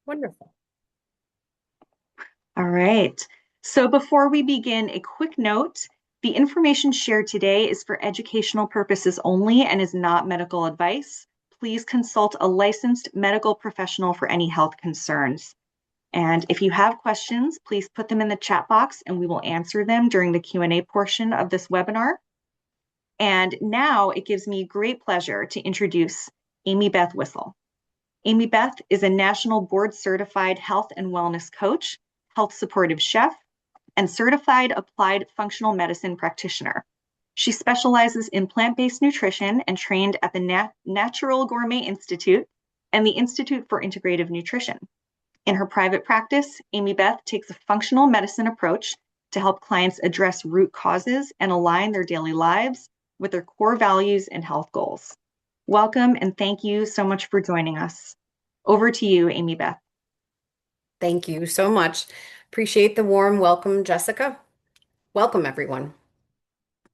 Wonderful. All right. So before we begin, a quick note. The information shared today is for educational purposes only and is not medical advice. Please consult a licensed medical professional for any health concerns. And if you have questions, please put them in the chat box and we will answer them during the Q&A portion of this webinar. And now it gives me great pleasure to introduce Amybeth Whissel. Amybeth is a national board certified health and wellness coach, health supportive chef, and certified applied functional medicine practitioner. She specializes in plant-based nutrition and trained at the Natural Gourmet Institute and the Institute for Integrative Nutrition. In her private practice, Amybeth takes a functional medicine approach to help clients address root causes and align their daily lives with their core values and health goals. Welcome and thank you so much for joining us. Over to you, Amybeth. Thank you so much. Appreciate the warm welcome, Jessica. Welcome, everyone.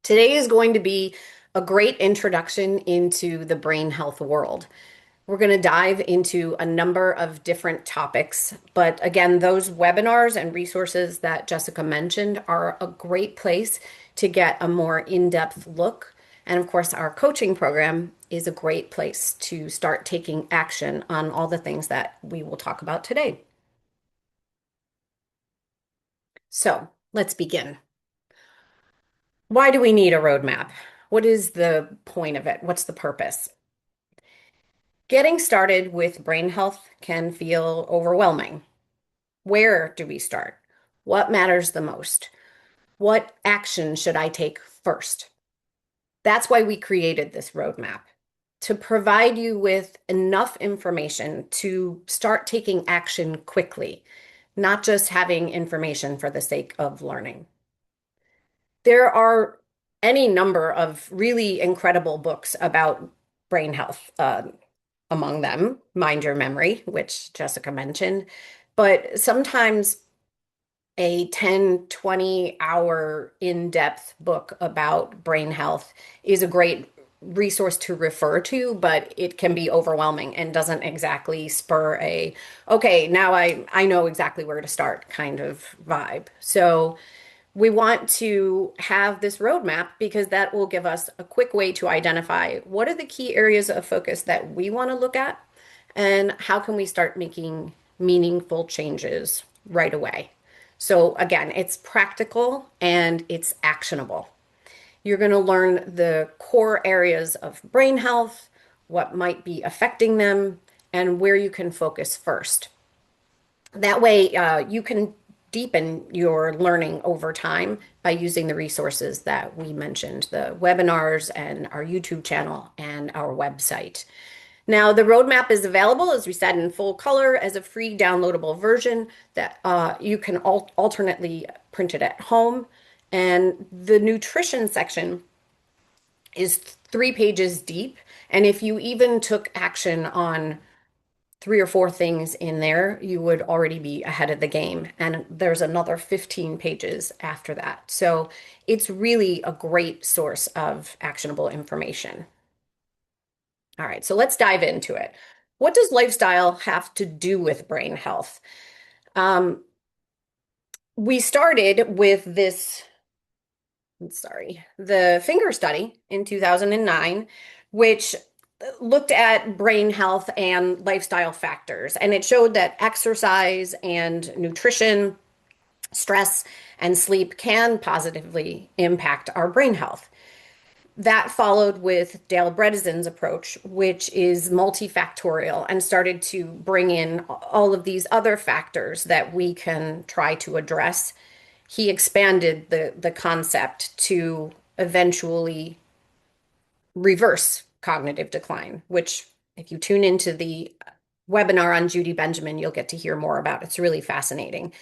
Today is going to be a great introduction into the brain health world. We're going to dive into a number of different topics, but again, those webinars and resources that Jessica mentioned are a great place to get a more in-depth look. And of course, our coaching program is a great place to start taking action on all the things that we will talk about today. So let's begin. Why do we need a roadmap? What is the point of it? What's the purpose? Getting started with brain health can feel overwhelming. Where do we start? What matters the most? What action should I take first? That's why we created this roadmap, to provide you with enough information to start taking action quickly, not just having information for the sake of learning. There are any number of really incredible books about brain health, among them, Mind Your Memory, which Jessica mentioned. But sometimes a 10, 20-hour in-depth book about brain health is a great resource to refer to, but it can be overwhelming and doesn't exactly spur a, okay, now I know exactly where to start kind of vibe. So we want to have this roadmap because that will give us a quick way to identify what are the key areas of focus that we want to look at and how can we start making meaningful changes right away. So again, it's practical and it's actionable. You're going to learn the core areas of brain health, what might be affecting them, and where you can focus first. That way, you can deepen your learning over time by using the resources that we mentioned, the webinars and our YouTube channel and our website. Now, the roadmap is available, as we said, in full color as a free downloadable version that you can alternately print it at home. And the nutrition section is 3 pages deep. And if you even took action on 3 or 4 things in there, you would already be ahead of the game. And there's another 15 pages after that. So it's really a great source of actionable information. All right, so let's dive into it. What does lifestyle have to do with brain health? Um, we started with this, the finger study in 2009, which looked at brain health and lifestyle factors. And it showed that exercise and nutrition, stress, and sleep can positively impact our brain health. That followed with Dale Bredesen's approach, which is multifactorial and started to bring in all of these other factors that we can try to address. He expanded the concept to eventually reverse cognitive decline, which, if you tune into the webinar on Judy Benjamin, you'll get to hear more about. It's really fascinating.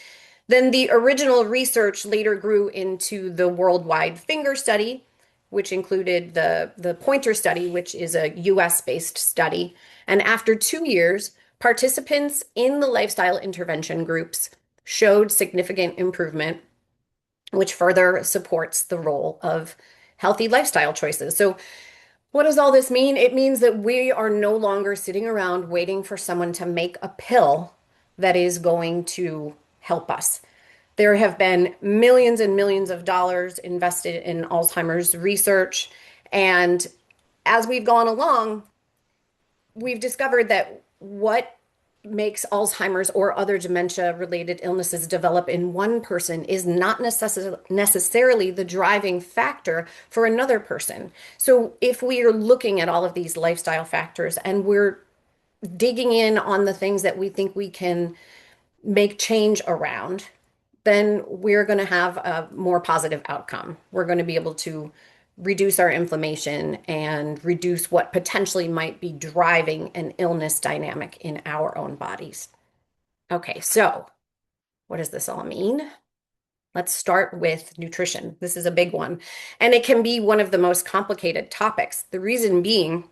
Then the original research later grew into the worldwide finger study, which included the pointer study, which is a US-based study. And after 2 years, participants in the lifestyle intervention groups showed significant improvement, which further supports the role of healthy lifestyle choices. So what does all this mean? It means that we are no longer sitting around waiting for someone to make a pill that is going to help us. There have been millions and millions of dollars invested in Alzheimer's research. And as we've gone along, we've discovered that what makes Alzheimer's or other dementia related illnesses develop in one person is not necessarily the driving factor for another person. So if we are looking at all of these lifestyle factors and we're digging in on the things that we think we can make change around, then we're going to have a more positive outcome. We're going to be able to reduce our inflammation and reduce what potentially might be driving an illness dynamic in our own bodies. Okay, so what does this all mean? Let's start with nutrition. This is a big one, and it can be one of the most complicated topics. The reason being,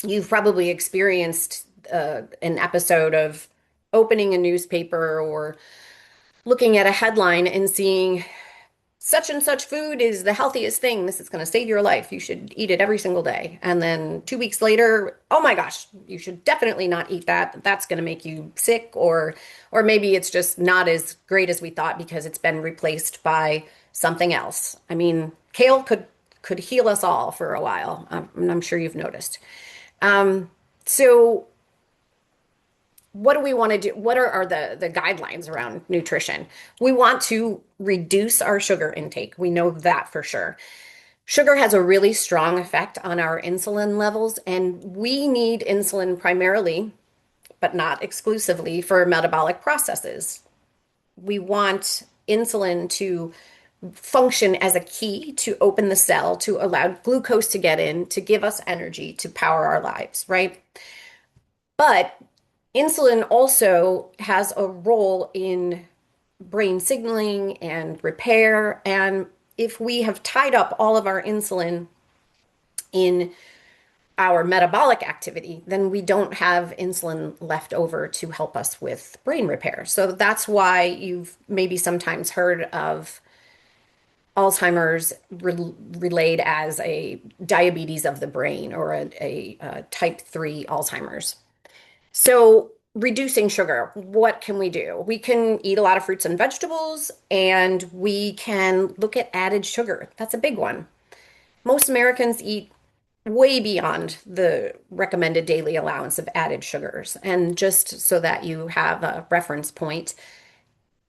you've probably experienced an episode of opening a newspaper or looking at a headline and seeing such and such food is the healthiest thing. This is going to save your life. You should eat it every single day. And then 2 weeks later, oh my gosh, you should definitely not eat that. That's going to make you sick, or maybe it's just not as great as we thought because it's been replaced by something else. I mean, kale could heal us all for a while. And I'm sure you've noticed. So what do we want to do? What are the guidelines around nutrition? We want to reduce our sugar intake. We know that for sure. Sugar has a really strong effect on our insulin levels, and we need insulin primarily, but not exclusively, for metabolic processes. We want insulin to function as a key to open the cell, to allow glucose to get in, to give us energy, to power our lives, right? But insulin also has a role in brain signaling and repair. And if we have tied up all of our insulin in our metabolic activity, then we don't have insulin left over to help us with brain repair. So that's why you've maybe sometimes heard of Alzheimer's relayed as a diabetes of the brain or a type 3 Alzheimer's. So, reducing sugar, what can we do? We can eat a lot of fruits and vegetables, and we can look at added sugar. That's a big one. Most Americans eat way beyond the recommended daily allowance of added sugars. And just so that you have a reference point,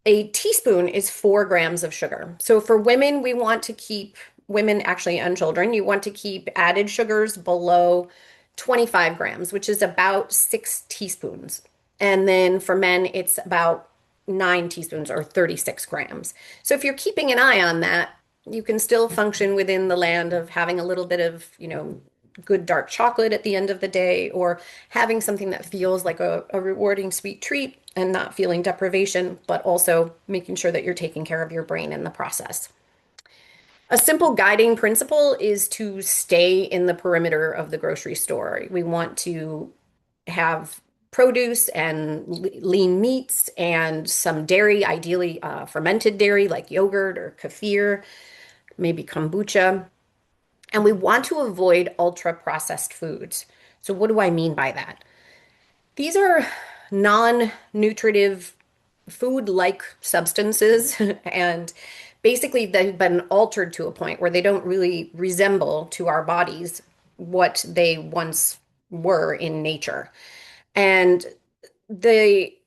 a teaspoon is 4 grams of sugar. So for women, we want to keep, women actually and children, you want to keep added sugars below 25 grams, which is about 6 teaspoons. And then for men, it's about 9 teaspoons or 36 grams. So if you're keeping an eye on that, you can still function within the land of having a little bit of, good dark chocolate at the end of the day, or having something that feels like a rewarding sweet treat and not feeling deprivation, but also making sure that you're taking care of your brain in the process. A simple guiding principle is to stay in the perimeter of the grocery store. We want to have produce and lean meats and some dairy, ideally fermented dairy like yogurt or kefir, maybe kombucha. And we want to avoid ultra processed foods. So, what do I mean by that? These are non-nutritive food-like substances, and basically they've been altered to a point where they don't really resemble to our bodies what they once were in nature. And they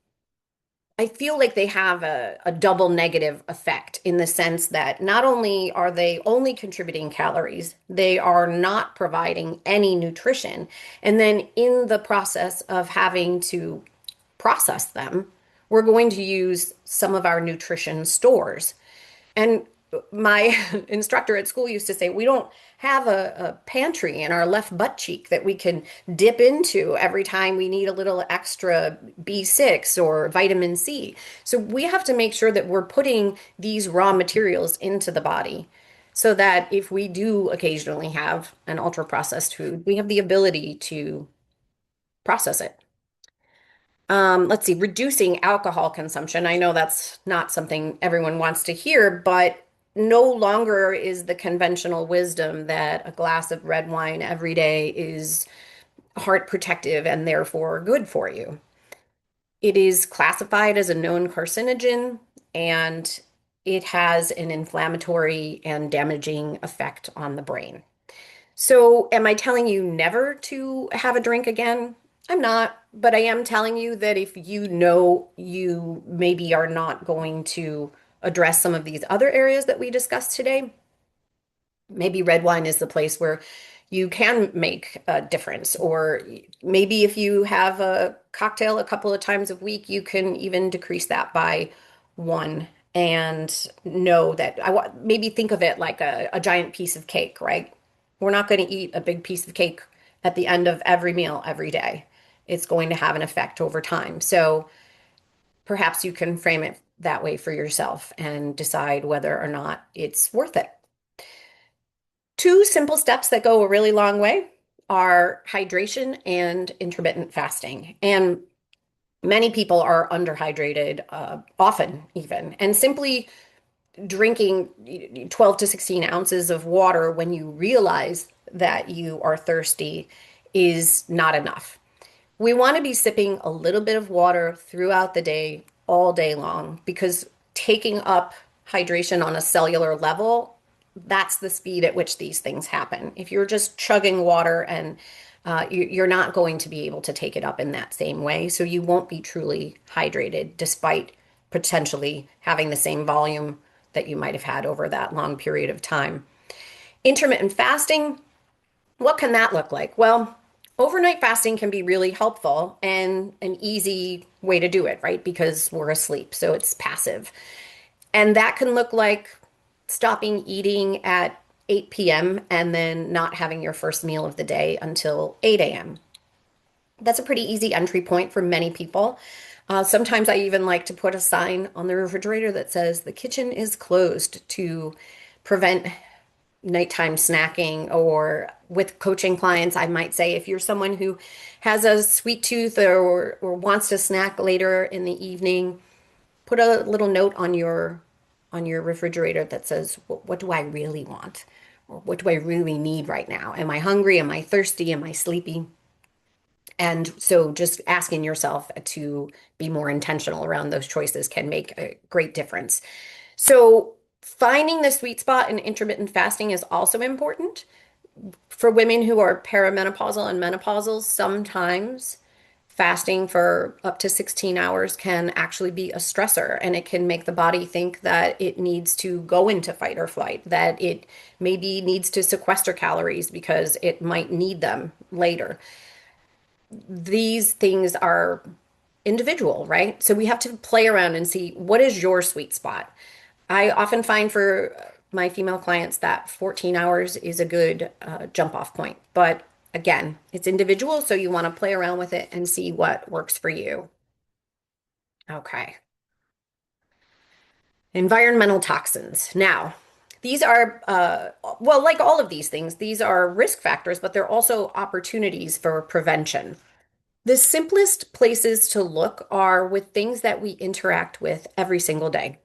I feel like they have a double negative effect in the sense that not only are they only contributing calories, they are not providing any nutrition. And then in the process of having to process them, we're going to use some of our nutrition stores. And my instructor at school used to say, we don't have a pantry in our left butt cheek that we can dip into every time we need a little extra B6 or vitamin C. So we have to make sure that we're putting these raw materials into the body so that if we do occasionally have an ultra processed food, we have the ability to process it. Let's see, reducing alcohol consumption. I know that's not something everyone wants to hear, but no longer is the conventional wisdom that a glass of red wine every day is heart protective and therefore good for you. It is classified as a known carcinogen and it has an inflammatory and damaging effect on the brain. So, am I telling you never to have a drink again? I'm not, but I am telling you that if you know you maybe are not going to address some of these other areas that we discussed today, maybe red wine is the place where you can make a difference. Or maybe if you have a cocktail a couple of times a week, you can even decrease that by one and know that maybe think of it like a giant piece of cake, right? We're not going to eat a big piece of cake at the end of every meal every day. It's going to have an effect over time. So perhaps you can frame it that way for yourself and decide whether or not it's worth it. Two simple steps that go a really long way are hydration and intermittent fasting. And many people are underhydrated, often even, and simply drinking 12 to 16 ounces of water when you realize that you are thirsty is not enough. We want to be sipping a little bit of water throughout the day, all day long, because taking up hydration on a cellular level, that's the speed at which these things happen. If you're just chugging water and you're not going to be able to take it up in that same way. So you won't be truly hydrated despite potentially having the same volume that you might have had over that long period of time. Intermittent fasting, what can that look like? Well, overnight fasting can be really helpful and an easy way to do it, right? Because we're asleep, so it's passive. And that can look like stopping eating at 8 p.m. and then not having your first meal of the day until 8 a.m. That's a pretty easy entry point for many people. Sometimes I even like to put a sign on the refrigerator that says the kitchen is closed to prevent nighttime snacking. Or with coaching clients, I might say if you're someone who has a sweet tooth or wants to snack later in the evening, put a little note on your refrigerator that says, what do I really want? Or what do I really need right now? Am I hungry? Am I thirsty? Am I sleepy? And so just asking yourself to be more intentional around those choices can make a great difference. So finding the sweet spot in intermittent fasting is also important. For women who are perimenopausal and menopausal, sometimes fasting for up to 16 hours can actually be a stressor, and it can make the body think that it needs to go into fight or flight, that it maybe needs to sequester calories because it might need them later. These things are individual, right? So we have to play around and see what is your sweet spot. I often find for my female clients that 14 hours is a good jump off point. But again, it's individual, so you want to play around with it and see what works for you. Okay. Environmental toxins. Now, these are, well, like all of these things, these are risk factors, but they're also opportunities for prevention. The simplest places to look are with things that we interact with every single day: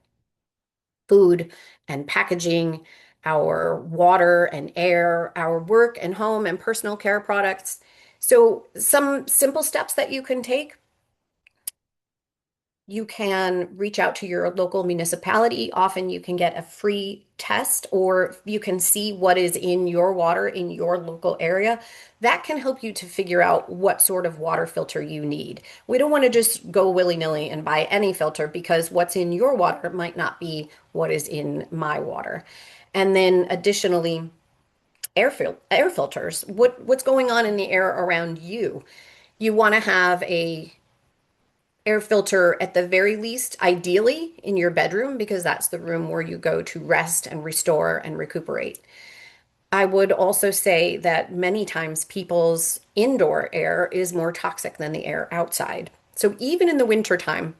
food and packaging, our water and air, our work and home and personal care products. So, some simple steps that you can take: you can reach out to your local municipality. Often you can get a free test, or you can see what is in your water in your local area. That can help you to figure out what sort of water filter you need. We don't want to just go willy-nilly and buy any filter, because what's in your water might not be what is in my water. And then additionally, air filters. What's going on in the air around you? You want to have a air filter at the very least, ideally in your bedroom, because that's the room where you go to rest and restore and recuperate. I would also say that many times people's indoor air is more toxic than the air outside. So even in the wintertime,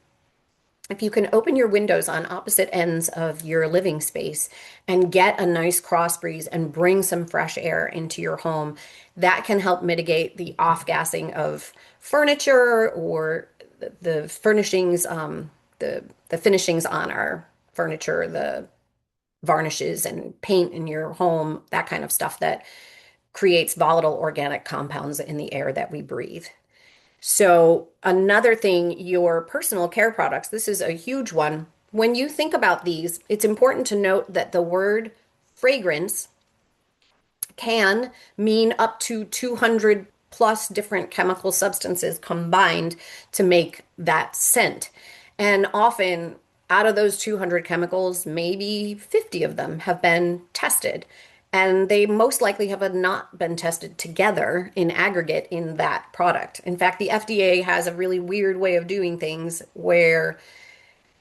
if you can open your windows on opposite ends of your living space and get a nice cross breeze and bring some fresh air into your home, that can help mitigate the off-gassing of furniture or the furnishings, the finishings on our furniture, the varnishes and paint in your home, that kind of stuff that creates volatile organic compounds in the air that we breathe. So, another thing, your personal care products, this is a huge one. When you think about these, it's important to note that the word fragrance can mean up to 200 plus different chemical substances combined to make that scent. And often, out of those 200 chemicals, maybe 50 of them have been tested. And they most likely have not been tested together in aggregate in that product. In fact, the FDA has a really weird way of doing things where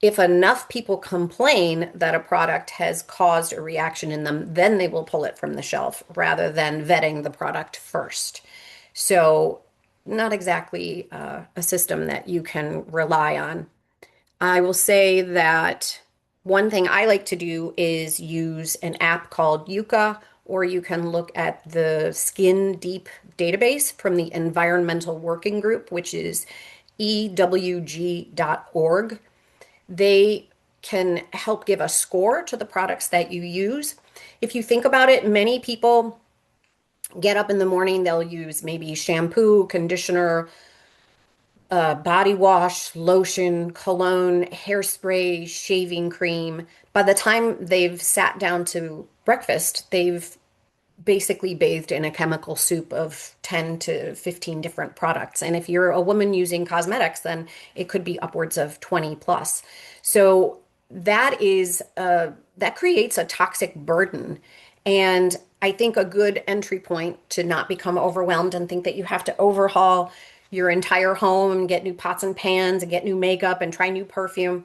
if enough people complain that a product has caused a reaction in them, then they will pull it from the shelf rather than vetting the product first. So, not exactly a system that you can rely on. I will say that one thing I like to do is use an app called Yuka, or you can look at the Skin Deep database from the Environmental Working Group, which is ewg.org. They can help give a score to the products that you use. If you think about it, many people get up in the morning, they'll use maybe shampoo, conditioner, body wash, lotion, cologne, hairspray, shaving cream. By the time they've sat down to breakfast, they've basically bathed in a chemical soup of 10 to 15 different products. And if you're a woman using cosmetics, then it could be upwards of 20 plus. So that creates a toxic burden. And I think a good entry point to not become overwhelmed and think that you have to overhaul your entire home and get new pots and pans and get new makeup and try new perfume.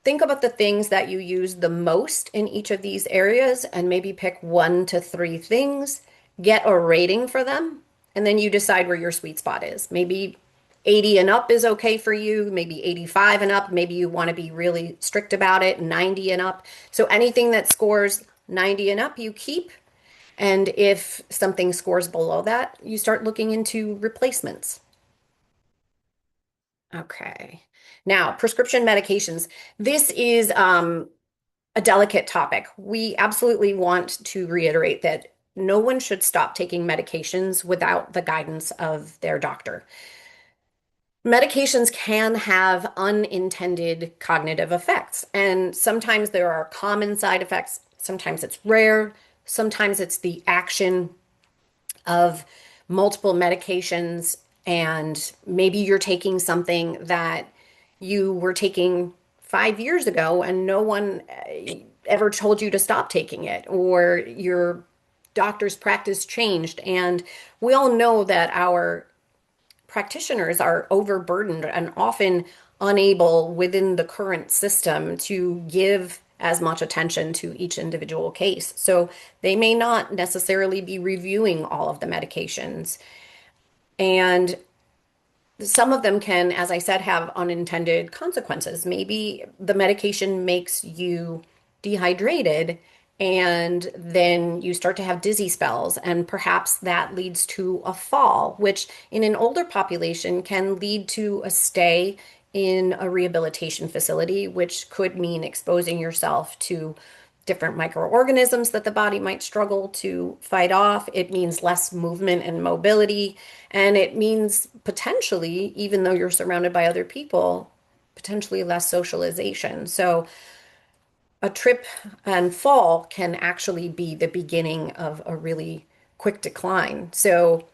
Think about the things that you use the most in each of these areas and maybe pick 1 to 3 things, get a rating for them, and then you decide where your sweet spot is. Maybe 80 and up is okay for you, maybe 85 and up, maybe you want to be really strict about it, 90 and up. So anything that scores 90 and up, you keep. And if something scores below that, you start looking into replacements. Okay. Now, prescription medications. This is a delicate topic. We absolutely want to reiterate that no one should stop taking medications without the guidance of their doctor. Medications can have unintended cognitive effects, and sometimes there are common side effects, sometimes it's rare, sometimes it's the action of multiple medications, and maybe you're taking something that you were taking 5 years ago and no one ever told you to stop taking it, or your doctor's practice changed. And we all know that our practitioners are overburdened and often unable within the current system to give as much attention to each individual case. So they may not necessarily be reviewing all of the medications. And some of them can, as I said, have unintended consequences. Maybe the medication makes you dehydrated and then you start to have dizzy spells, and perhaps that leads to a fall, which in an older population can lead to a stay in a rehabilitation facility, which could mean exposing yourself to different microorganisms that the body might struggle to fight off. It means less movement and mobility, and it means potentially, even though you're surrounded by other people, potentially less socialization. So a trip and fall can actually be the beginning of a really quick decline. So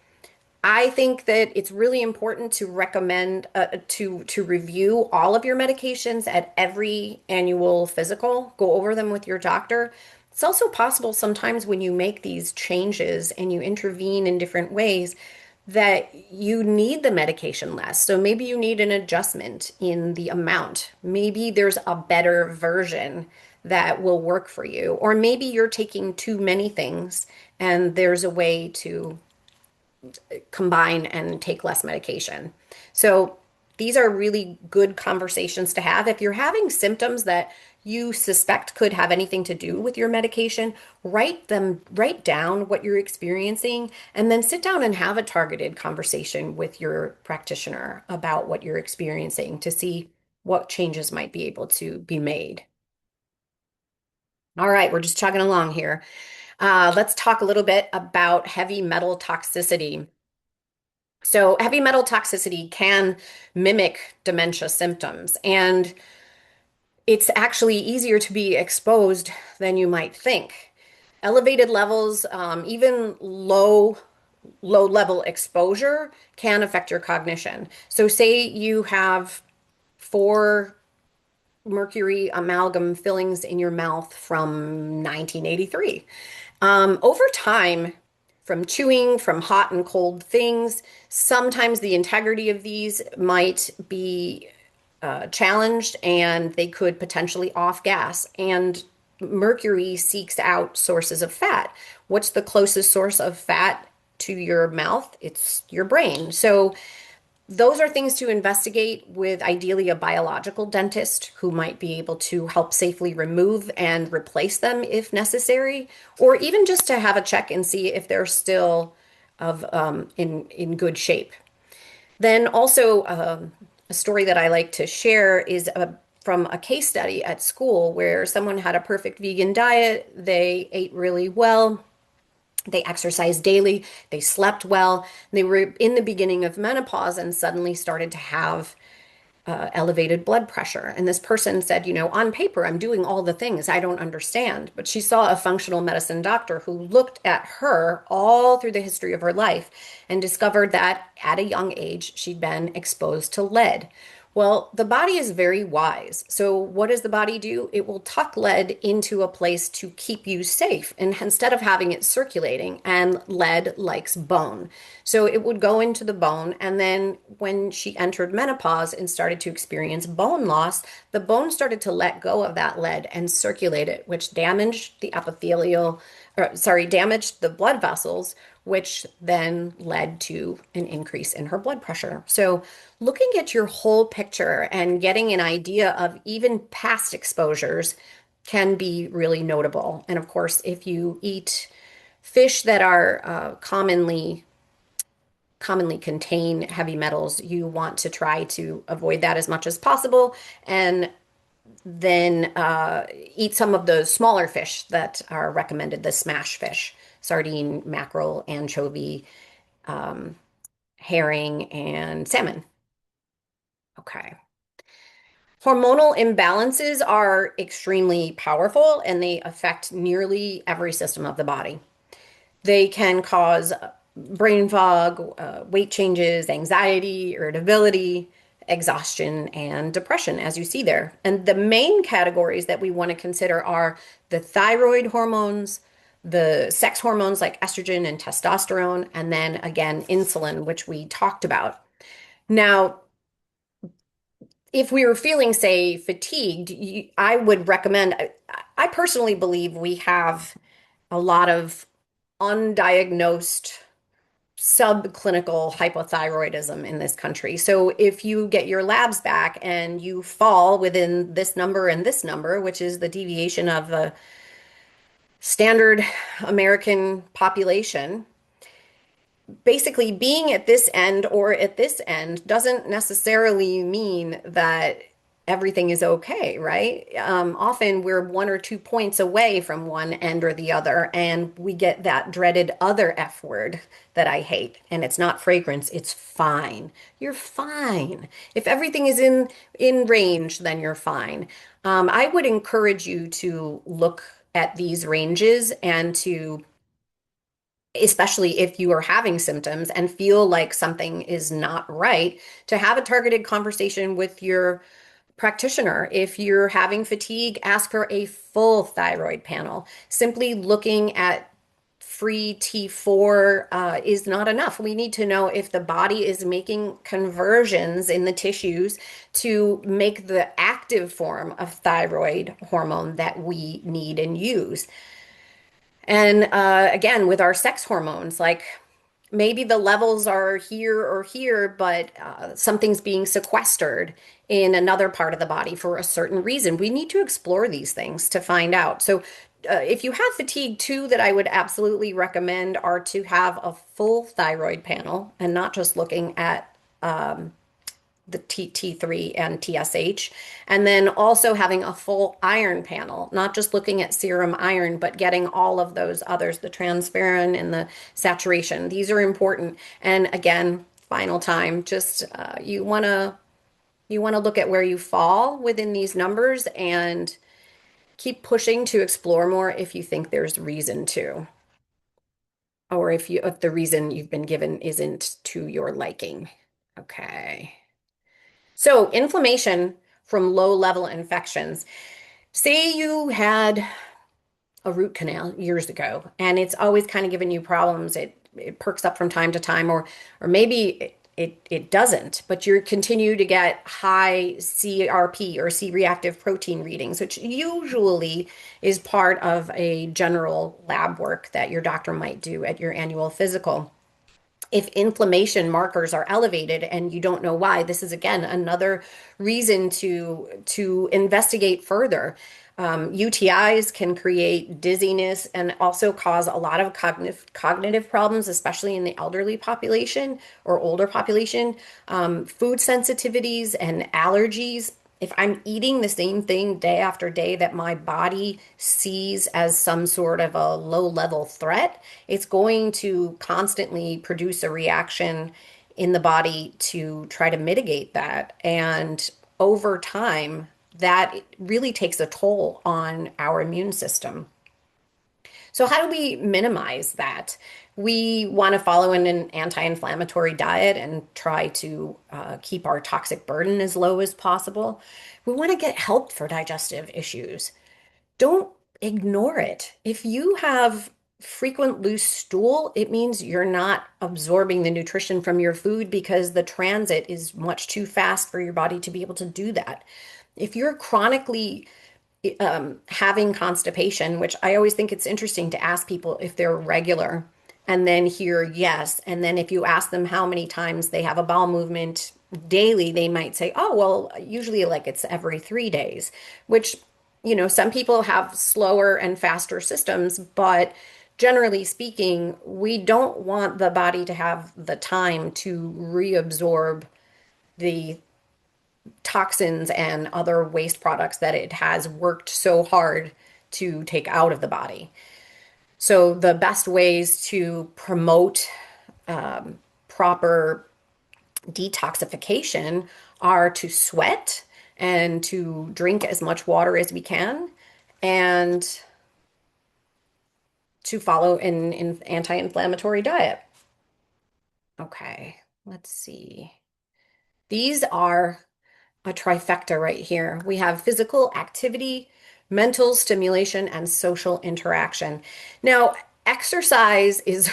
I think that it's really important to recommend to review all of your medications at every annual physical. Go over them with your doctor. It's also possible sometimes when you make these changes and you intervene in different ways that you need the medication less. So maybe you need an adjustment in the amount. Maybe there's a better version that will work for you. Or maybe you're taking too many things and there's a way to combine and take less medication. So these are really good conversations to have. If you're having symptoms that you suspect could have anything to do with your medication, write down what you're experiencing, and then sit down and have a targeted conversation with your practitioner about what you're experiencing to see what changes might be able to be made. All right, we're just chugging along here. Let's talk a little bit about heavy metal toxicity. So heavy metal toxicity can mimic dementia symptoms, and it's actually easier to be exposed than you might think. Elevated levels, even low level exposure can affect your cognition. So say you have 4 mercury amalgam fillings in your mouth from 1983. Over time, from chewing, from hot and cold things, sometimes the integrity of these might be challenged and they could potentially off gas. And mercury seeks out sources of fat. What's the closest source of fat to your mouth? It's your brain. So those are things to investigate with ideally a biological dentist who might be able to help safely remove and replace them if necessary, or even just to have a check and see if they're still in good shape. Then also a story that I like to share is from a case study at school where someone had a perfect vegan diet. They ate really well. They exercised daily. They slept well. They were in the beginning of menopause and suddenly started to have elevated blood pressure. And this person said, on paper, I'm doing all the things I don't understand. But she saw a functional medicine doctor who looked at her all through the history of her life and discovered that at a young age, she'd been exposed to lead. Well, the body is very wise. So, what does the body do? It will tuck lead into a place to keep you safe, and instead of having it circulating, and lead likes bone. So, it would go into the bone. And then, when she entered menopause and started to experience bone loss, the bone started to let go of that lead and circulate it, which damaged the epithelial, or sorry, damaged the blood vessels, which then led to an increase in her blood pressure. So, looking at your whole picture and getting an idea of even past exposures can be really notable. And of course, if you eat fish that are commonly contain heavy metals, you want to try to avoid that as much as possible, and then eat some of those smaller fish that are recommended, the smash fish, sardine, mackerel, anchovy, herring, and salmon. Okay. Hormonal imbalances are extremely powerful and they affect nearly every system of the body. They can cause brain fog, weight changes, anxiety, irritability, exhaustion, and depression, as you see there. And the main categories that we want to consider are the thyroid hormones, the sex hormones like estrogen and testosterone, and then again, insulin, which we talked about. Now, if we were feeling, say, fatigued, I would recommend, I personally believe we have a lot of undiagnosed subclinical hypothyroidism in this country. So if you get your labs back and you fall within this number and this number, which is the deviation of the standard American population, basically being at this end or at this end doesn't necessarily mean that everything is okay, right? Often we're 1 or 2 points away from one end or the other, and we get that dreaded other F word that I hate. And it's not fragrance, it's fine. You're fine. If everything is in range, then you're fine. I would encourage you to look at these ranges and to, especially if you are having symptoms and feel like something is not right, to have a targeted conversation with your practitioner. If you're having fatigue, ask for a full thyroid panel. Simply looking at free T4 is not enough. We need to know if the body is making conversions in the tissues to make the active form of thyroid hormone that we need and use. And again, with our sex hormones, like maybe the levels are here or here, but something's being sequestered in another part of the body for a certain reason. We need to explore these things to find out. So, if you have fatigue, two that I would absolutely recommend are to have a full thyroid panel and not just looking at the T3 and TSH, and then also having a full iron panel, not just looking at serum iron, but getting all of those others, the transferrin and the saturation. These are important. And again, final time. Just you want to look at where you fall within these numbers and keep pushing to explore more if you think there's reason to, or if the reason you've been given isn't to your liking. Okay. So, inflammation from low-level infections. Say you had a root canal years ago and it's always kind of giving you problems. It perks up from time to time, or maybe it doesn't, but you continue to get high CRP or C-reactive protein readings, which usually is part of a general lab work that your doctor might do at your annual physical. If inflammation markers are elevated and you don't know why, this is again another reason to investigate further. UTIs can create dizziness and also cause a lot of cognitive problems, especially in the elderly population or older population. Food sensitivities and allergies. If I'm eating the same thing day after day that my body sees as some sort of a low level threat, it's going to constantly produce a reaction in the body to try to mitigate that. And over time, that really takes a toll on our immune system. So, how do we minimize that? We want to follow an anti-inflammatory diet and try to keep our toxic burden as low as possible. We want to get help for digestive issues. Don't ignore it. If you have frequent loose stool, it means you're not absorbing the nutrition from your food because the transit is much too fast for your body to be able to do that. If you're chronically having constipation, which I always think it's interesting to ask people if they're regular and then hear yes. And then if you ask them how many times they have a bowel movement daily, they might say, oh, well, usually like it's every 3 days, which, some people have slower and faster systems, but generally speaking, we don't want the body to have the time to reabsorb the toxins and other waste products that it has worked so hard to take out of the body. So, the best ways to promote proper detoxification are to sweat and to drink as much water as we can and to follow an anti-inflammatory diet. Okay, let's see. These are a trifecta right here. We have physical activity, mental stimulation, and social interaction. Now, exercise is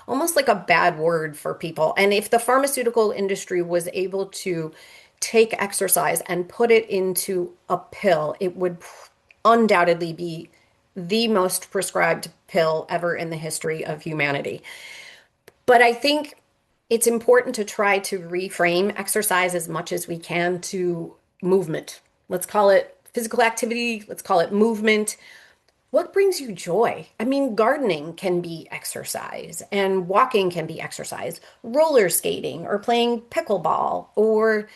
almost like a bad word for people. And if the pharmaceutical industry was able to take exercise and put it into a pill, it would undoubtedly be the most prescribed pill ever in the history of humanity. But I think it's important to try to reframe exercise as much as we can to movement. Let's call it physical activity, let's call it movement. What brings you joy? I mean, gardening can be exercise, and walking can be exercise, roller skating, or playing pickleball, or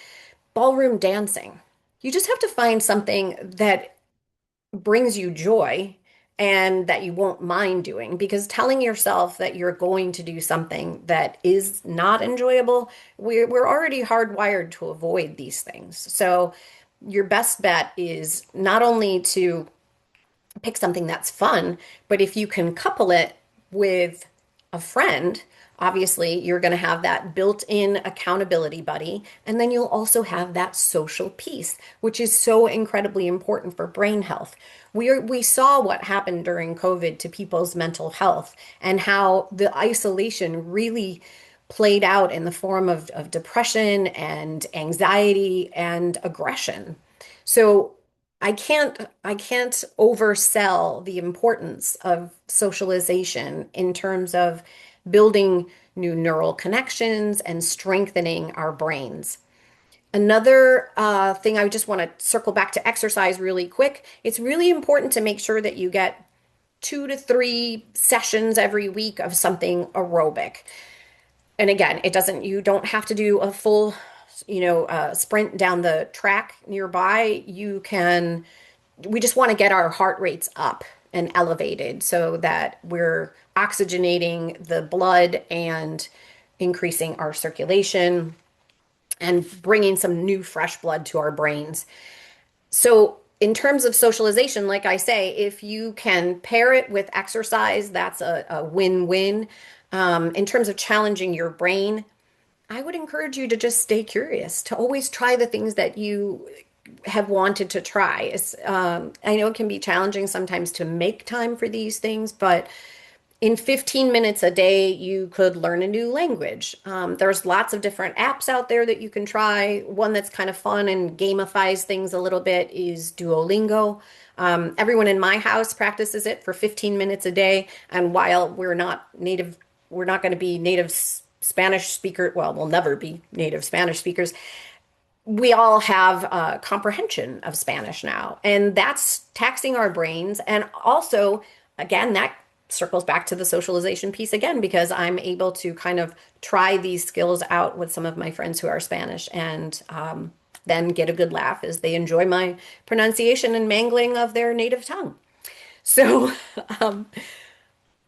ballroom dancing. You just have to find something that brings you joy and that you won't mind doing, because telling yourself that you're going to do something that is not enjoyable, we're already hardwired to avoid these things. So your best bet is not only to pick something that's fun, but if you can couple it with a friend, obviously you're going to have that built-in accountability buddy, and then you'll also have that social piece, which is so incredibly important for brain health. We saw what happened during COVID to people's mental health and how the isolation really played out in the form of depression and anxiety and aggression. So I can't oversell the importance of socialization in terms of building new neural connections and strengthening our brains. Another thing I just want to circle back to exercise really quick. It's really important to make sure that you get 2 to 3 sessions every week of something aerobic. And again, you don't have to do a full, sprint down the track nearby. We just want to get our heart rates up and elevated so that we're oxygenating the blood and increasing our circulation and bringing some new fresh blood to our brains. So, in terms of socialization, like I say, if you can pair it with exercise, that's a win-win. In terms of challenging your brain, I would encourage you to just stay curious, to always try the things that you have wanted to try. I know it can be challenging sometimes to make time for these things, but in 15 minutes a day, you could learn a new language. There's lots of different apps out there that you can try. One that's kind of fun and gamifies things a little bit is Duolingo. Everyone in my house practices it for 15 minutes a day. And while we're not going to be native Spanish speaker. Well, we'll never be native Spanish speakers. We all have comprehension of Spanish now, and that's taxing our brains. And also, again, that circles back to the socialization piece again, because I'm able to kind of try these skills out with some of my friends who are Spanish and then get a good laugh as they enjoy my pronunciation and mangling of their native tongue. So, um,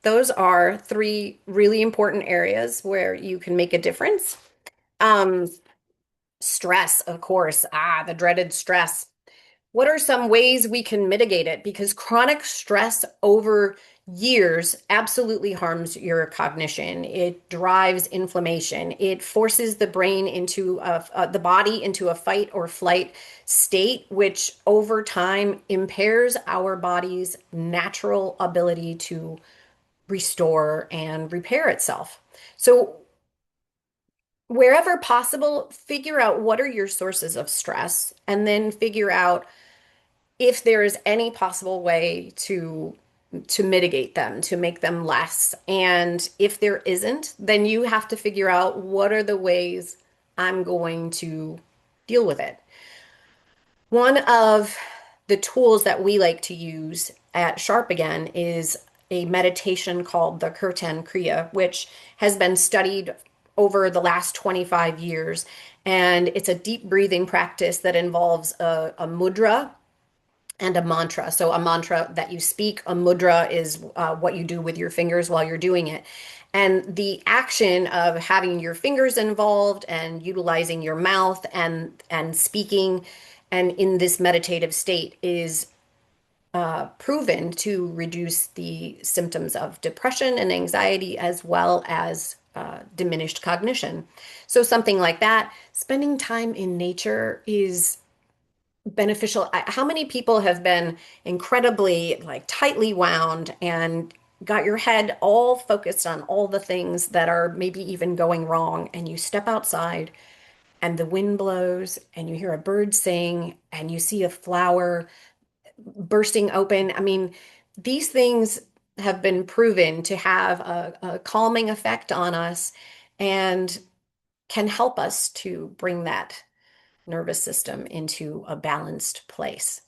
those are three really important areas where you can make a difference. Um, Stress, of course. The dreaded stress. What are some ways we can mitigate it? Because chronic stress over years absolutely harms your cognition. It drives inflammation. It forces the brain the body into a fight or flight state, which over time impairs our body's natural ability to restore and repair itself. So wherever possible, figure out what are your sources of stress and then figure out if there is any possible way to mitigate them, to make them less. And if there isn't, then you have to figure out what are the ways I'm going to deal with it. One of the tools that we like to use at Sharp again is a meditation called the Kirtan Kriya, which has been studied over the last 25 years. And it's a deep breathing practice that involves a mudra and a mantra. So, a mantra that you speak, a mudra is what you do with your fingers while you're doing it. And the action of having your fingers involved and utilizing your mouth and speaking and in this meditative state is proven to reduce the symptoms of depression and anxiety as well as diminished cognition. So, something like that, spending time in nature is beneficial. How many people have been incredibly like tightly wound and got your head all focused on all the things that are maybe even going wrong, and you step outside and the wind blows and you hear a bird sing and you see a flower bursting open. I mean, these things have been proven to have a calming effect on us and can help us to bring that nervous system into a balanced place.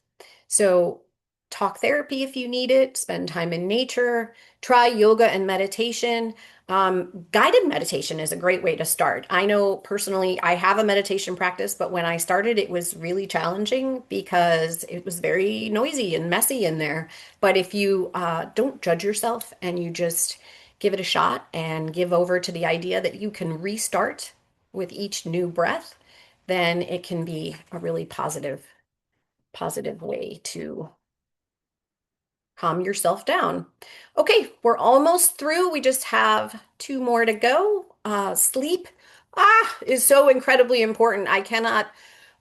So, talk therapy if you need it, spend time in nature, try yoga and meditation. Guided meditation is a great way to start. I know personally, I have a meditation practice, but when I started, it was really challenging because it was very noisy and messy in there. But if you don't judge yourself and you just give it a shot and give over to the idea that you can restart with each new breath, then it can be a really positive way to calm yourself down. Okay, we're almost through. We just have two more to go. Sleep is so incredibly important. I cannot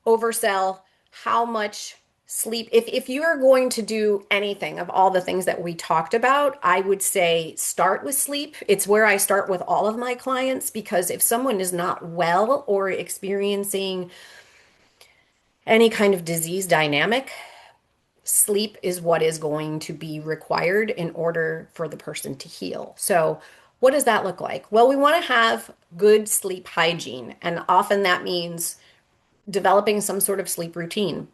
oversell how much sleep. If you are going to do anything of all the things that we talked about, I would say start with sleep. It's where I start with all of my clients because if someone is not well or experiencing any kind of disease dynamic, sleep is what is going to be required in order for the person to heal. So, what does that look like? Well, we want to have good sleep hygiene, and often that means developing some sort of sleep routine.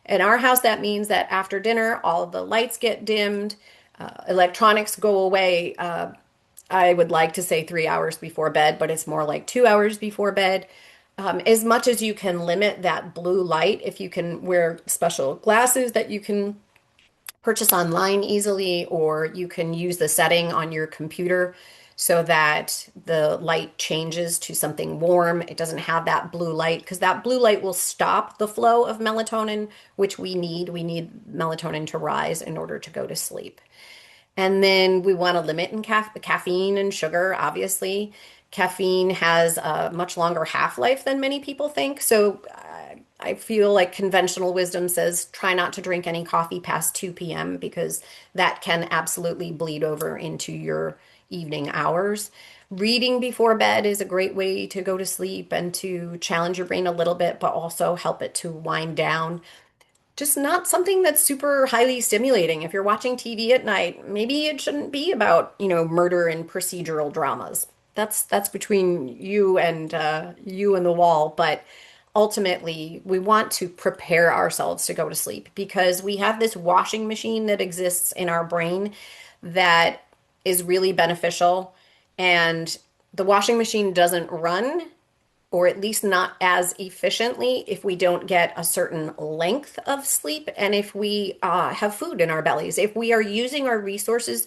In our house, that means that after dinner, all of the lights get dimmed, electronics go away. I would like to say 3 hours before bed, but it's more like 2 hours before bed. As much as you can limit that blue light, if you can wear special glasses that you can purchase online easily, or you can use the setting on your computer so that the light changes to something warm. It doesn't have that blue light because that blue light will stop the flow of melatonin, which we need. We need melatonin to rise in order to go to sleep. And then we want to limit in caffeine and sugar, obviously. Caffeine has a much longer half-life than many people think. So I feel like conventional wisdom says try not to drink any coffee past 2 p.m. because that can absolutely bleed over into your evening hours. Reading before bed is a great way to go to sleep and to challenge your brain a little bit, but also help it to wind down. Just not something that's super highly stimulating. If you're watching TV at night, maybe it shouldn't be about, murder and procedural dramas. That's between you and the wall, but ultimately we want to prepare ourselves to go to sleep because we have this washing machine that exists in our brain that is really beneficial, and the washing machine doesn't run, or at least not as efficiently, if we don't get a certain length of sleep and if we have food in our bellies. If we are using our resources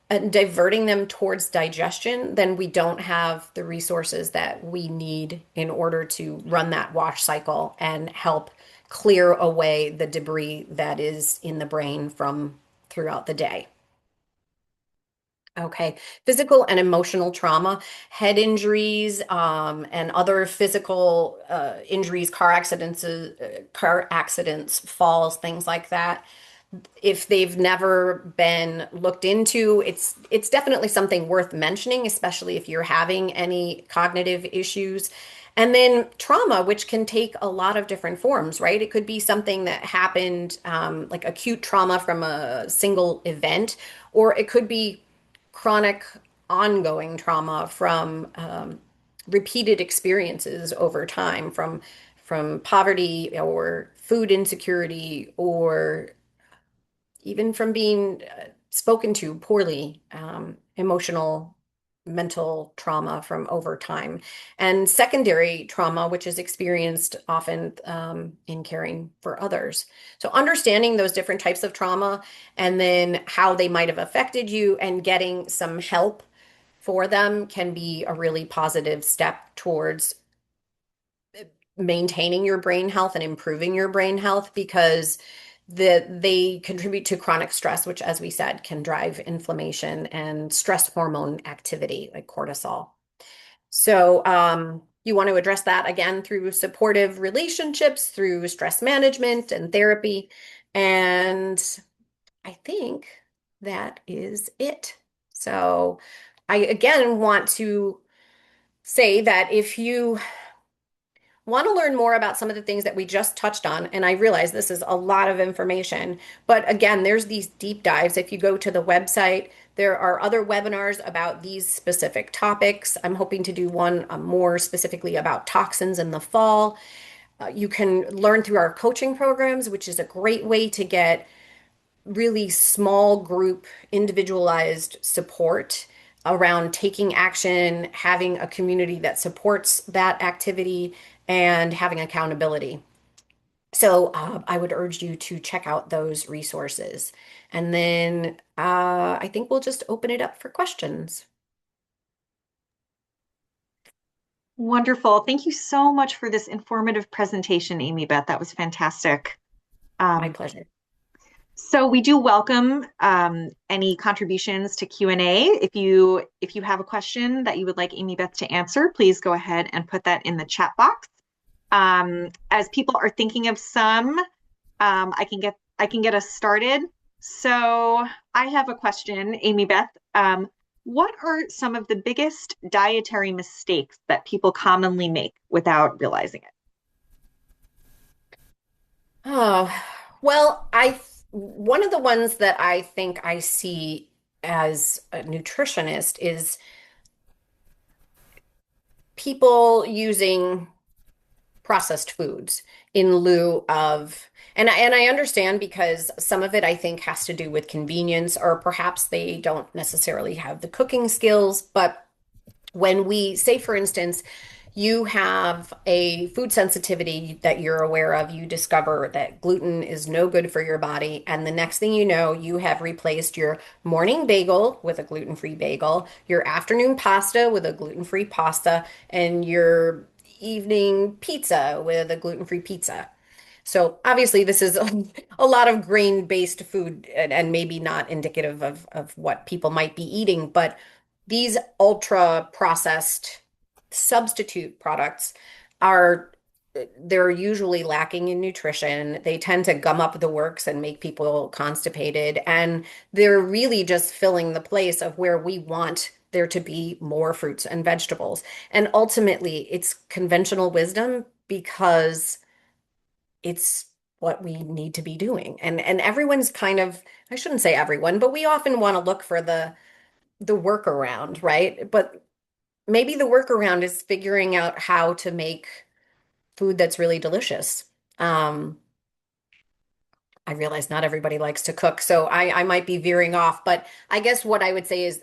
and diverting them towards digestion, then we don't have the resources that we need in order to run that wash cycle and help clear away the debris that is in the brain from throughout the day. Okay, physical and emotional trauma, head injuries, and other physical injuries, car accidents, falls, things like that. If they've never been looked into, it's definitely something worth mentioning, especially if you're having any cognitive issues. And then trauma, which can take a lot of different forms, right? It could be something that happened, like acute trauma from a single event, or it could be chronic, ongoing trauma from repeated experiences over time, from poverty or food insecurity, or even from being spoken to poorly, emotional, mental trauma from over time, and secondary trauma, which is experienced often in caring for others. So, understanding those different types of trauma and then how they might have affected you and getting some help for them can be a really positive step towards maintaining your brain health and improving your brain health, because they contribute to chronic stress, which, as we said, can drive inflammation and stress hormone activity like cortisol. So, you want to address that again through supportive relationships, through stress management and therapy. And I think that is it. So, I again want to say that if you want to learn more about some of the things that we just touched on, and I realize this is a lot of information, but again, there's these deep dives. If you go to the website, there are other webinars about these specific topics. I'm hoping to do one more specifically about toxins in the fall. You can learn through our coaching programs, which is a great way to get really small group, individualized support around taking action, having a community that supports that activity, and having accountability. So I would urge you to check out those resources. And then I think we'll just open it up for questions. Wonderful. Thank you so much for this informative presentation, Amybeth. That was fantastic. My Um, pleasure. so we do welcome any contributions to Q&A. If you have a question that you would like Amybeth to answer, please go ahead and put that in the chat box. As people are thinking of some, I can get us started. So I have a question, Amybeth. What are some of the biggest dietary mistakes that people commonly make without realizing it? Oh, well, one of the ones that I think I see as a nutritionist is people using processed foods in lieu of, and I understand, because some of it I think has to do with convenience, or perhaps they don't necessarily have the cooking skills. But when we say, for instance, you have a food sensitivity that you're aware of, you discover that gluten is no good for your body, and the next thing you know, you have replaced your morning bagel with a gluten-free bagel, your afternoon pasta with a gluten-free pasta, and your evening pizza with a gluten-free pizza. So obviously, this is a lot of grain-based food and maybe not indicative of what people might be eating, but these ultra-processed substitute products are they're usually lacking in nutrition. They tend to gum up the works and make people constipated, and they're really just filling the place of where we want there to be more fruits and vegetables. And ultimately, it's conventional wisdom because it's what we need to be doing. And everyone's kind of, I shouldn't say everyone, but we often want to look for the workaround, right? But maybe the workaround is figuring out how to make food that's really delicious. Um, I realize not everybody likes to cook, so I might be veering off, but I guess what I would say is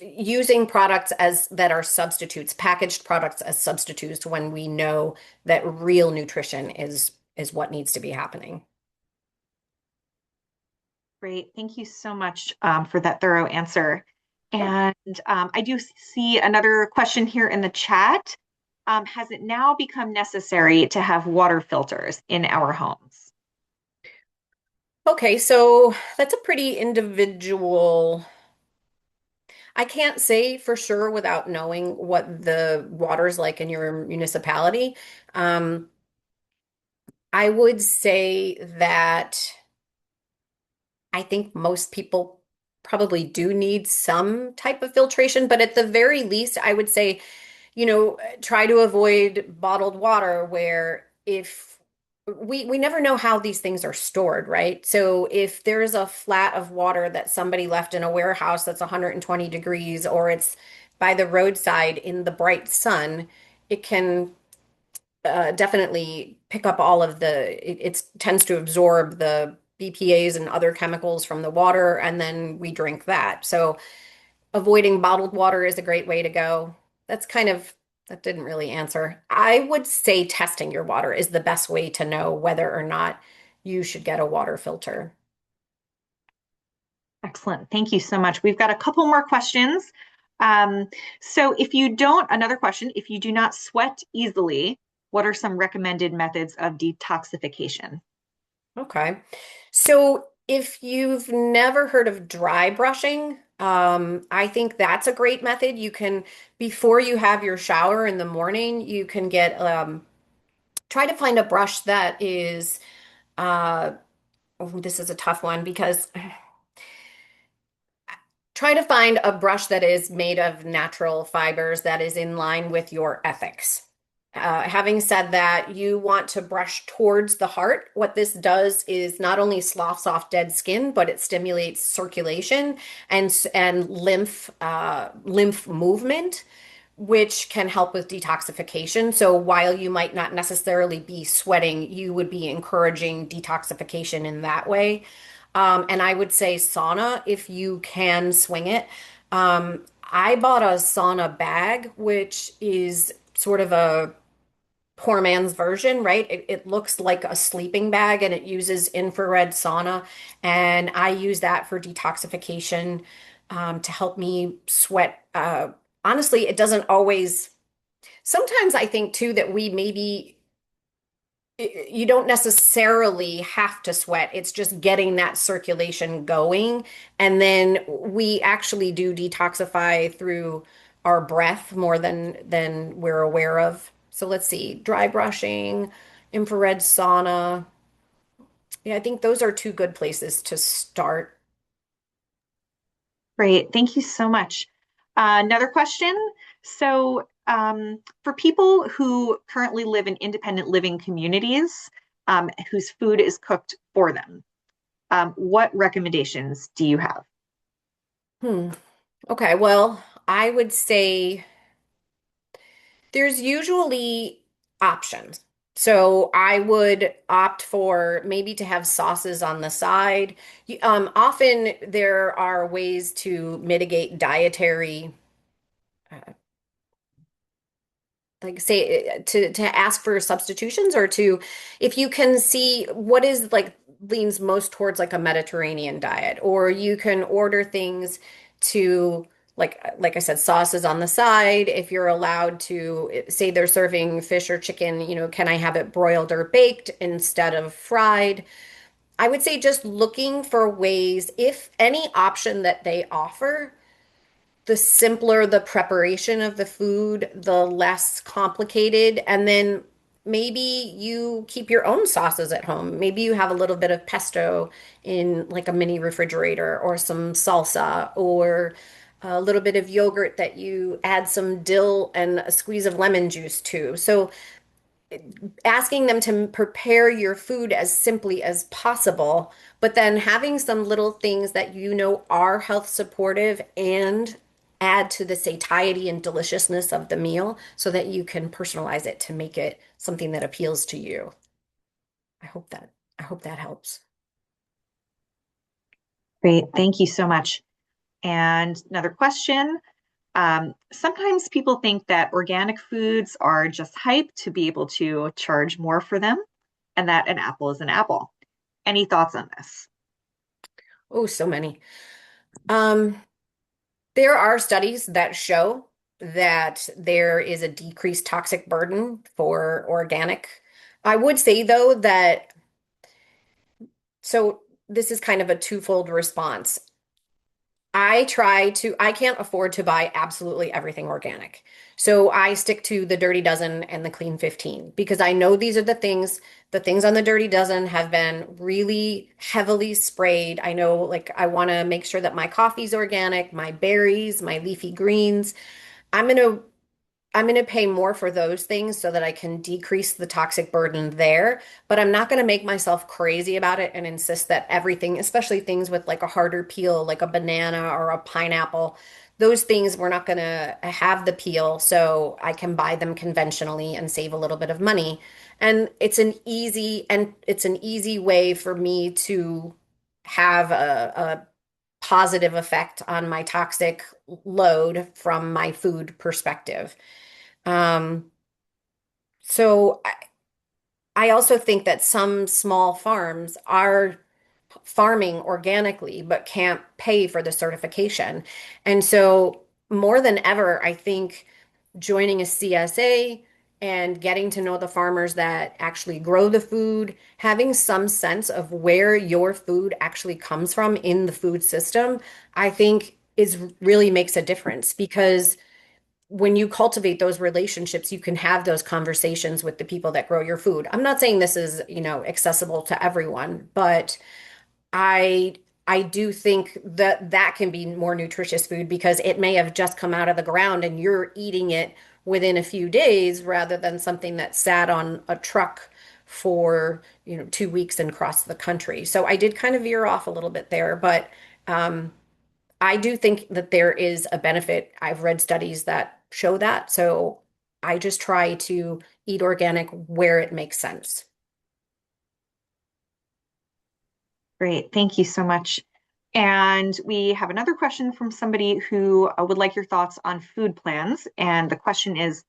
using products as that are substitutes, packaged products as substitutes when we know that real nutrition is what needs to be happening. Great. Thank you so much for that thorough answer. Sure. And I do see another question here in the chat. Has it now become necessary to have water filters in our homes? Okay, so that's a pretty individual. I can't say for sure without knowing what the water's like in your municipality. Um, I would say that I think most people probably do need some type of filtration, but at the very least, I would say try to avoid bottled water where if we never know how these things are stored, right? So if there's a flat of water that somebody left in a warehouse that's 120 degrees or it's by the roadside in the bright sun, it can definitely pick up all of it tends to absorb the BPA's and other chemicals from the water, and then we drink that. So avoiding bottled water is a great way to go. That's kind of, that didn't really answer. I would say testing your water is the best way to know whether or not you should get a water filter. Excellent. Thank you so much. We've got a couple more questions. Um, so another question, if you do not sweat easily, what are some recommended methods of detoxification? Okay. So if you've never heard of dry brushing, I think that's a great method. You can, before you have your shower in the morning, you can try to find a brush that is, oh, this is a tough one because try to find a brush that is made of natural fibers that is in line with your ethics. Having said that, you want to brush towards the heart. What this does is not only sloughs off dead skin, but it stimulates circulation and lymph movement, which can help with detoxification. So while you might not necessarily be sweating, you would be encouraging detoxification in that way. And I would say sauna if you can swing it. I bought a sauna bag, which is sort of a poor man's version, right? It looks like a sleeping bag and it uses infrared sauna. And I use that for detoxification to help me sweat. Honestly, it doesn't always. Sometimes I think too that we maybe you don't necessarily have to sweat. It's just getting that circulation going. And then we actually do detoxify through our breath more than we're aware of. So let's see, dry brushing, infrared sauna. Yeah, I think those are two good places to start. Great. Thank you so much. Another question. For people who currently live in independent living communities, whose food is cooked for them, what recommendations do you have? Hmm. Okay, well, I would say there's usually options. So I would opt for maybe to have sauces on the side. Often there are ways to mitigate dietary, uh, like say to ask for substitutions or to if you can see what is like leans most towards like a Mediterranean diet, or you can order things to like I said, sauces on the side. If you're allowed to say they're serving fish or chicken, can I have it broiled or baked instead of fried? I would say just looking for ways, if any option that they offer, the simpler the preparation of the food, the less complicated. And then maybe you keep your own sauces at home. Maybe you have a little bit of pesto in like a mini refrigerator or some salsa or a little bit of yogurt that you add some dill and a squeeze of lemon juice to. So asking them to prepare your food as simply as possible, but then having some little things that are health supportive and add to the satiety and deliciousness of the meal so that you can personalize it to make it something that appeals to you. I hope that I hope that helps. Great. Thank you so much. And another question. Sometimes people think that organic foods are just hype to be able to charge more for them, and that an apple is an apple. Any thoughts on this? Oh, so many. Um, there are studies that show that there is a decreased toxic burden for organic. I would say though that so this is kind of a twofold response. I can't afford to buy absolutely everything organic. So I stick to the Dirty Dozen and the Clean 15 because I know these are the things on the Dirty Dozen have been really heavily sprayed. I know, like, I want to make sure that my coffee's organic, my berries, my leafy greens. I'm going to I'm going to pay more for those things so that I can decrease the toxic burden there, but I'm not going to make myself crazy about it and insist that everything, especially things with like a harder peel, like a banana or a pineapple, those things we're not going to have the peel, so I can buy them conventionally and save a little bit of money. And it's an easy way for me to have a positive effect on my toxic load from my food perspective. Um, so I also think that some small farms are farming organically but can't pay for the certification. And so more than ever, I think joining a CSA and getting to know the farmers that actually grow the food, having some sense of where your food actually comes from in the food system, I think is really makes a difference because when you cultivate those relationships, you can have those conversations with the people that grow your food. I'm not saying this is, accessible to everyone, but I I do think that that can be more nutritious food because it may have just come out of the ground and you're eating it within a few days rather than something that sat on a truck for, 2 weeks and crossed the country. So I did kind of veer off a little bit there, but um, I do think that there is a benefit. I've read studies that show that. So I just try to eat organic where it makes sense. Great. Thank you so much. And we have another question from somebody who would like your thoughts on food plans. And the question is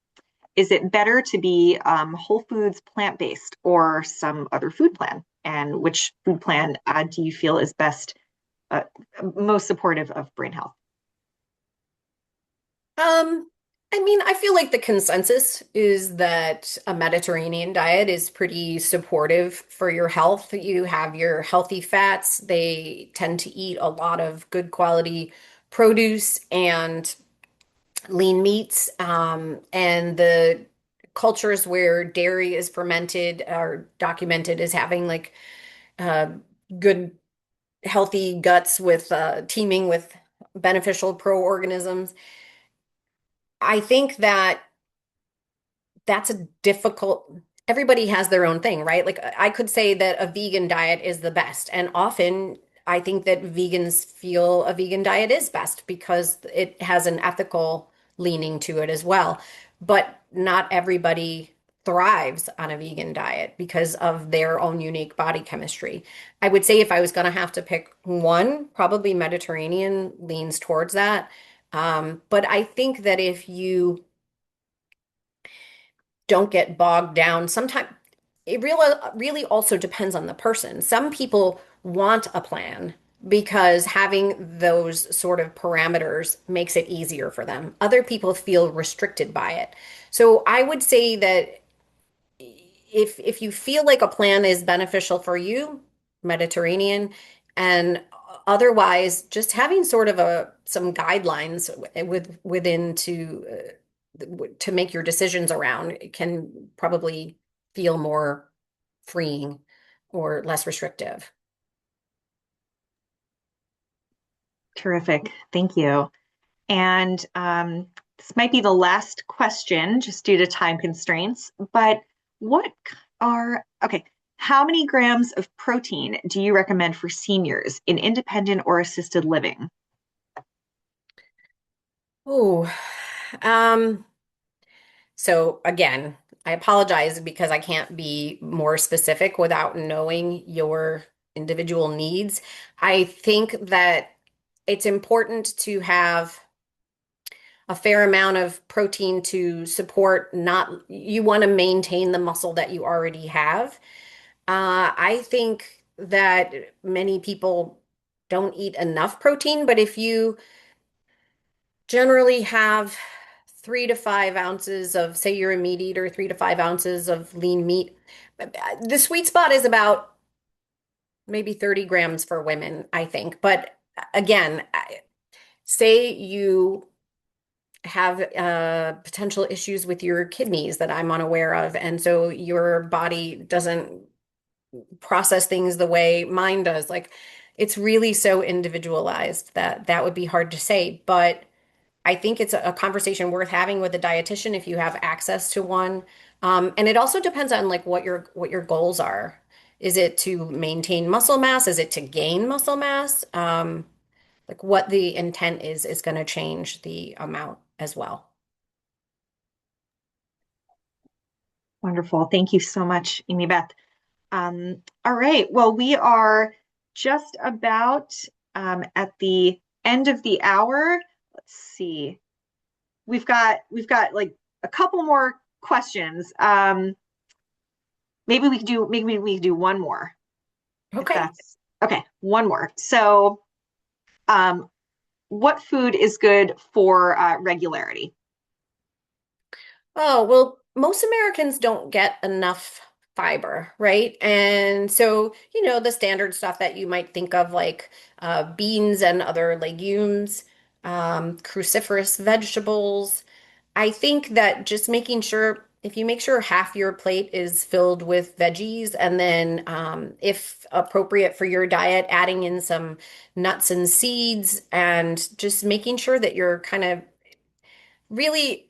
it better to be whole foods plant-based or some other food plan? And which food plan do you feel is uh, most supportive of brain health? Um, I mean, I feel like the consensus is that a Mediterranean diet is pretty supportive for your health. You have your healthy fats. They tend to eat a lot of good quality produce and lean meats. And the cultures where dairy is fermented are documented as having like uh, good, healthy guts with teeming with beneficial pro-organisms. I think that that's a difficult, everybody has their own thing, right? Like I could say that a vegan diet is the best. And often I think that vegans feel a vegan diet is best because it has an ethical leaning to it as well. But not everybody thrives on a vegan diet because of their own unique body chemistry. I would say if I was going to have to pick one, probably Mediterranean leans towards that. But I think that if you don't get bogged down. Sometimes it really also depends on the person. Some people want a plan because having those sort of parameters makes it easier for them. Other people feel restricted by it. So I would say that if you feel like a plan is beneficial for you, Mediterranean, and otherwise just having sort of a some guidelines within to make your decisions around can probably feel more freeing or less restrictive. Terrific. Thank you. And this might be the last question just due to time constraints, but what okay, how many grams of protein do you recommend for seniors in independent or assisted living? Oh, um, so again, I apologize because I can't be more specific without knowing your individual needs. I think that it's important to have a fair amount of protein to support not, you want to maintain the muscle that you already have. I think that many people don't eat enough protein, but if you generally have 3 to 5 ounces of, say you're a meat eater, 3 to 5 ounces of lean meat. The sweet spot is about maybe 30 grams for women, I think. But again, say you have potential issues with your kidneys that I'm unaware of, and so your body doesn't process things the way mine does. Like it's really so individualized that that would be hard to say, but I think it's a conversation worth having with a dietitian if you have access to one. And it also depends on like what your goals are. Is it to maintain muscle mass? Is it to gain muscle mass? Like what the intent is going to change the amount as well. Wonderful. Thank you so much, Amy Beth. All right. Well, we are just about at the end of the hour. Let's see. We've got like a couple more questions. Maybe we could do one more if Okay. that's okay. One more. So, um, what food is good for regularity? Oh, well, most Americans don't get enough fiber, right? And so, the standard stuff that you might think of, like beans and other legumes, cruciferous vegetables. I think that just making sure, if you make sure half your plate is filled with veggies, and then, if appropriate for your diet, adding in some nuts and seeds, and just making sure that you're kind of really,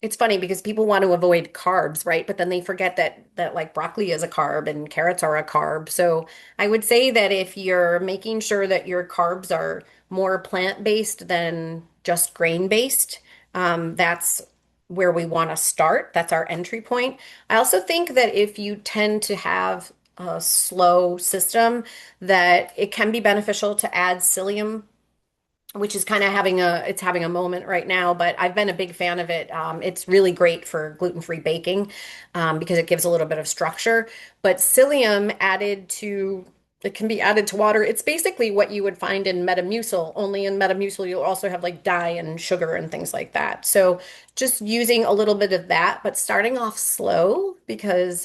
it's funny because people want to avoid carbs, right? But then they forget that like broccoli is a carb and carrots are a carb. So I would say that if you're making sure that your carbs are more plant-based than just grain-based, that's where we want to start. That's our entry point. I also think that if you tend to have a slow system, that it can be beneficial to add psyllium, which is kind of having a moment right now, but I've been a big fan of it. It's really great for gluten-free baking, because it gives a little bit of structure. But psyllium added to it can be added to water. It's basically what you would find in Metamucil, only in Metamucil you'll also have like dye and sugar and things like that. So just using a little bit of that, but starting off slow because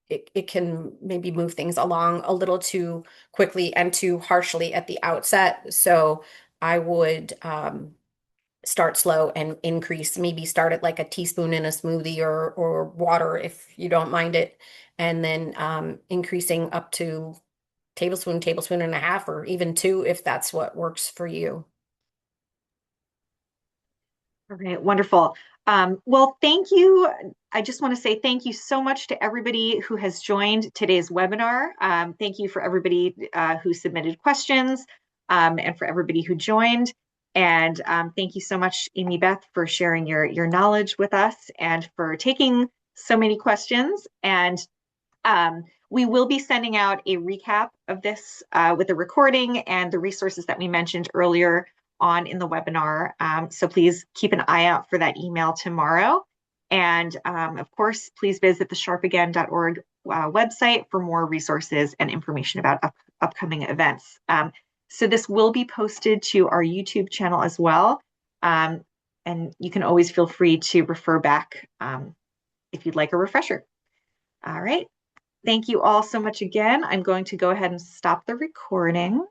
it can maybe move things along a little too quickly and too harshly at the outset. So I would start slow and increase, maybe start at like a teaspoon in a smoothie or water if you don't mind it, and then increasing up to tablespoon, tablespoon and a half, or even two if that's what works for you. All right, wonderful. Well, thank you. I just want to say thank you so much to everybody who has joined today's webinar. Thank you for everybody who submitted questions, and for everybody who joined. And thank you so much, Amy Beth, for sharing your knowledge with us and for taking so many questions. And we will be sending out a recap of this with the recording and the resources that we mentioned earlier on in the webinar. So please keep an eye out for that email tomorrow. And of course, please visit the sharpagain.org website for more resources and information about upcoming events. So this will be posted to our YouTube channel as well. And you can always feel free to refer back if you'd like a refresher. All right. Thank you all so much again. I'm going to go ahead and stop the recording.